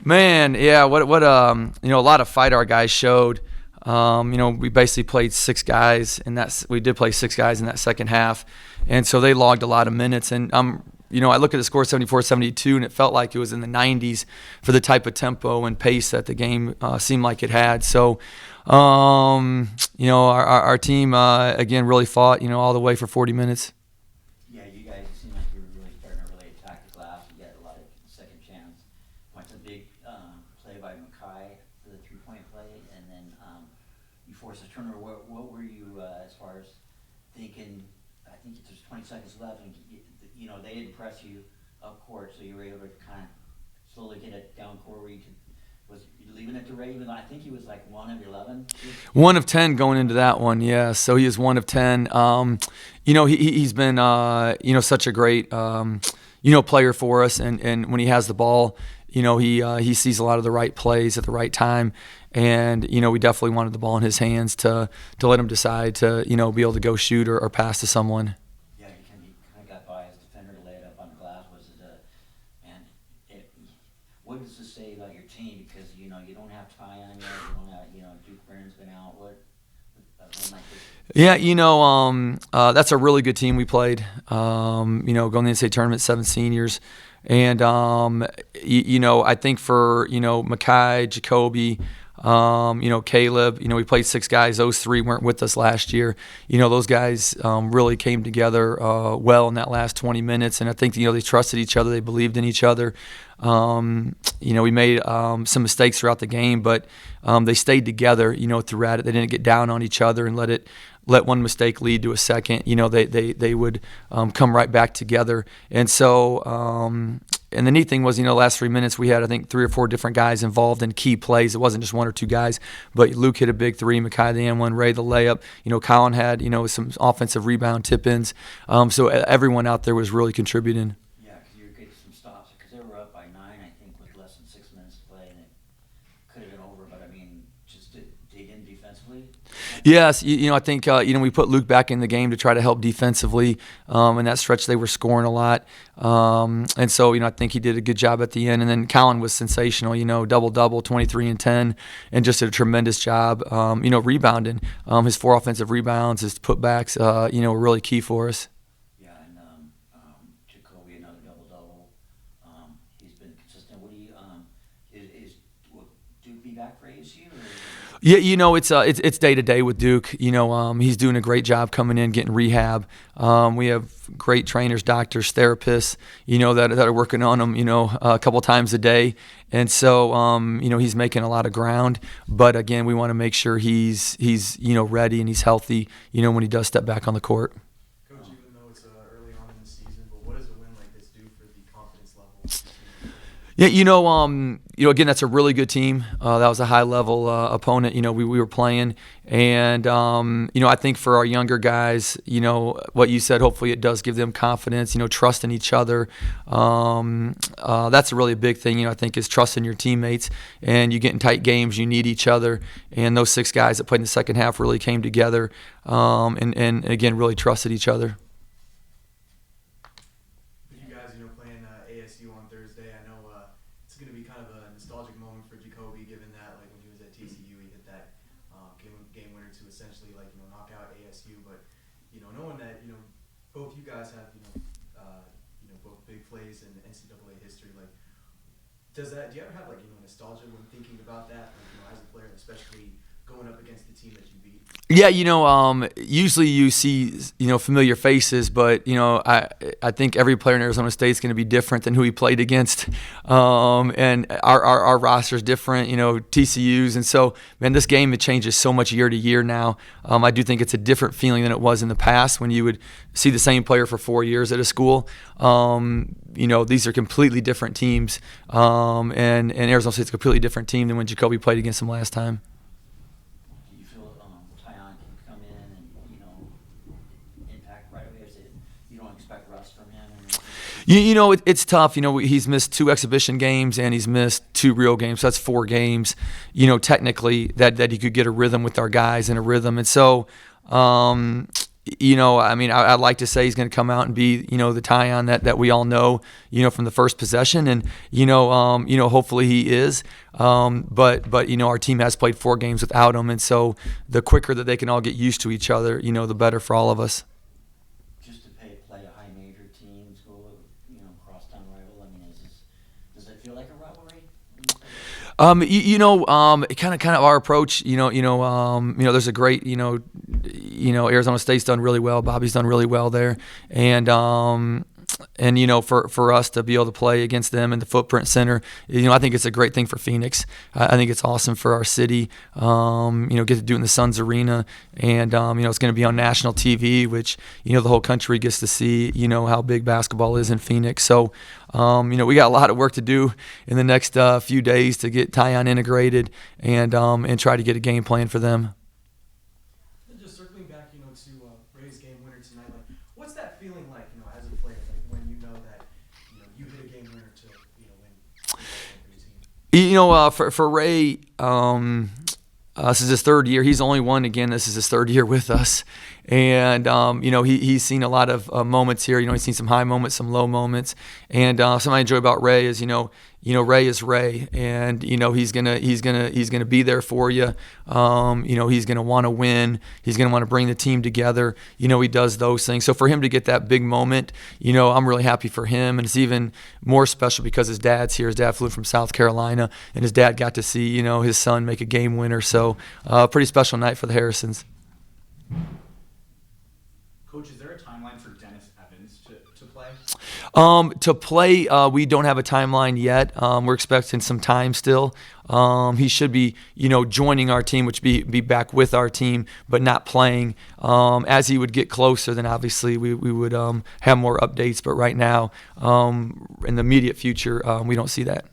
Man, yeah, a lot of fight our guys showed. We basically played six guys, and we did play six guys in that second half, and so they logged a lot of minutes. And I look at the score 74-72, and it felt like it was in the 90s for the type of tempo and pace that the game seemed like it had. So, our team again really fought, all the way for 40 minutes. Yeah, you guys seem like you were really starting to really attack the glass. You got a lot of second chance. Went a big play by Mackay for the three-point play, and then you forced a turnover. What were you as far as thinking? I think there's 20 seconds left, and they didn't press you up court, so you were able to kind of slowly get it down court where you could. Was you leaving it to Ray? Even though I think he was like 1 of 11. 1 of 10 going into that one, yeah. So he is 1 of 10. He's been such a great player for us, and when he has the ball, he sees a lot of the right plays at the right time, and we definitely wanted the ball in his hands to let him decide to be able to go shoot or pass to someone. Yeah, he kind of got by his defender to lay it up on the glass. What does this say about your team? Because you don't have Ty on yet. You don't have Duke Byrne's been out. What like this? Yeah, that's a really good team we played. Going to the NCAA tournament, 7 seniors, and I think for Mackay, Jacoby, Caleb, we played 6 guys. Those 3 weren't with us last year. Those guys really came together well in that last 20 minutes, and I think they trusted each other. They believed in each other. We made some mistakes throughout the game, but they stayed together, throughout it. They didn't get down on each other and let one mistake lead to a second. They would come right back together. And so, and the neat thing was, the last 3 minutes we had, I think, 3 or 4 different guys involved in key plays. It wasn't just 1 or 2 guys, but Luke hit a big 3, Mackay the and one, Ray the layup. Colin had, some offensive rebound tip-ins. So everyone out there was really contributing. Yeah, because you were getting some stops, because they were up by 9, I think, with less than 6 minutes to play, and it could have been over, but just to dig in defensively. Yes, I think we put Luke back in the game to try to help defensively. In that stretch, they were scoring a lot, and so I think he did a good job at the end. And then Colin was sensational. Double-double, 23 and 10, and just did a tremendous job. Rebounding. His 4 offensive rebounds, his putbacks, were really key for us. Yeah, and Jacoby, another double-double. He's been consistent. What do you will Duke be back for ASU? Yeah, it's day to day with Duke. He's doing a great job coming in, getting rehab. We have great trainers, doctors, therapists, that are working on him, a couple times a day. And so, he's making a lot of ground. But again, we want to make sure he's ready and he's healthy, when he does step back on the court. Coach, even though it's early on in the season, but what does a win like this do for the confidence level? Yeah, again, that's a really good team. That was a high-level opponent, we were playing. And, I think for our younger guys, what you said, hopefully it does give them confidence, trust in each other. That's really a big thing, I think, is trust in your teammates. And you get in tight games, you need each other. And those 6 guys that played in the second half really came together and again, really trusted each other. ASU on Thursday. I know it's going to be kind of a nostalgic moment for Jacoby, given that when he was at TCU, he hit that game winner to essentially knock out ASU. But knowing that both you guys have both big plays in NCAA history, do you ever have nostalgia when thinking about that, as a player, especially going up against the team that you beat? Yeah, usually you see, familiar faces, but, I think every player in Arizona State is going to be different than who he played against. And our roster is different, TCU's. And so, man, this game, it changes so much year to year now. I do think it's a different feeling than it was in the past when you would see the same player for 4 years at a school. These are completely different teams. And Arizona State's a completely different team than when Jacoby played against them last time. It's tough. He's missed 2 exhibition games and he's missed 2 real games. So that's 4 games, technically that he could get a rhythm with our guys and a rhythm. And so, I mean, I'd like to say he's going to come out and be, the Tyon that we all know, from the first possession, and hopefully he is. But our team has played 4 games without him, and so the quicker that they can all get used to each other, the better for all of us. Just to play a high major team, school, crosstown rival. I mean, does it feel like a rivalry? Kind of our approach. There's a great, Arizona State's done really well. Bobby's done really well there, and for us to be able to play against them in the Footprint Center, I think it's a great thing for Phoenix. I think it's awesome for our city. Get to do it in the Suns Arena, and it's going to be on national TV, which the whole country gets to see. How big basketball is in Phoenix. So, we got a lot of work to do in the next few days to get Tyon integrated and try to get a game plan for them. Just circling back, to Ray's game winner tonight, like, what's that feeling like, as a player, like when that, you hit a game winner to, win for your team? For Ray, this is his 3rd year. He's only won again. This is his 3rd year with us, and he's seen a lot of moments here. He's seen some high moments, some low moments, and something I enjoy about Ray is Ray is Ray, and he's gonna be there for you. He's gonna want to win. He's gonna want to bring the team together. He does those things. So for him to get that big moment, I'm really happy for him, and it's even more special because his dad's here. His dad flew from South Carolina, and his dad got to see his son make a game winner. So pretty special night for the Harrisons. Coach, is there a timeline for Dennis Evans to play? To play, we don't have a timeline yet. We're expecting some time still. He should be, joining our team, which be back with our team, but not playing. As he would get closer, then obviously we would have more updates. But right now, in the immediate future, we don't see that.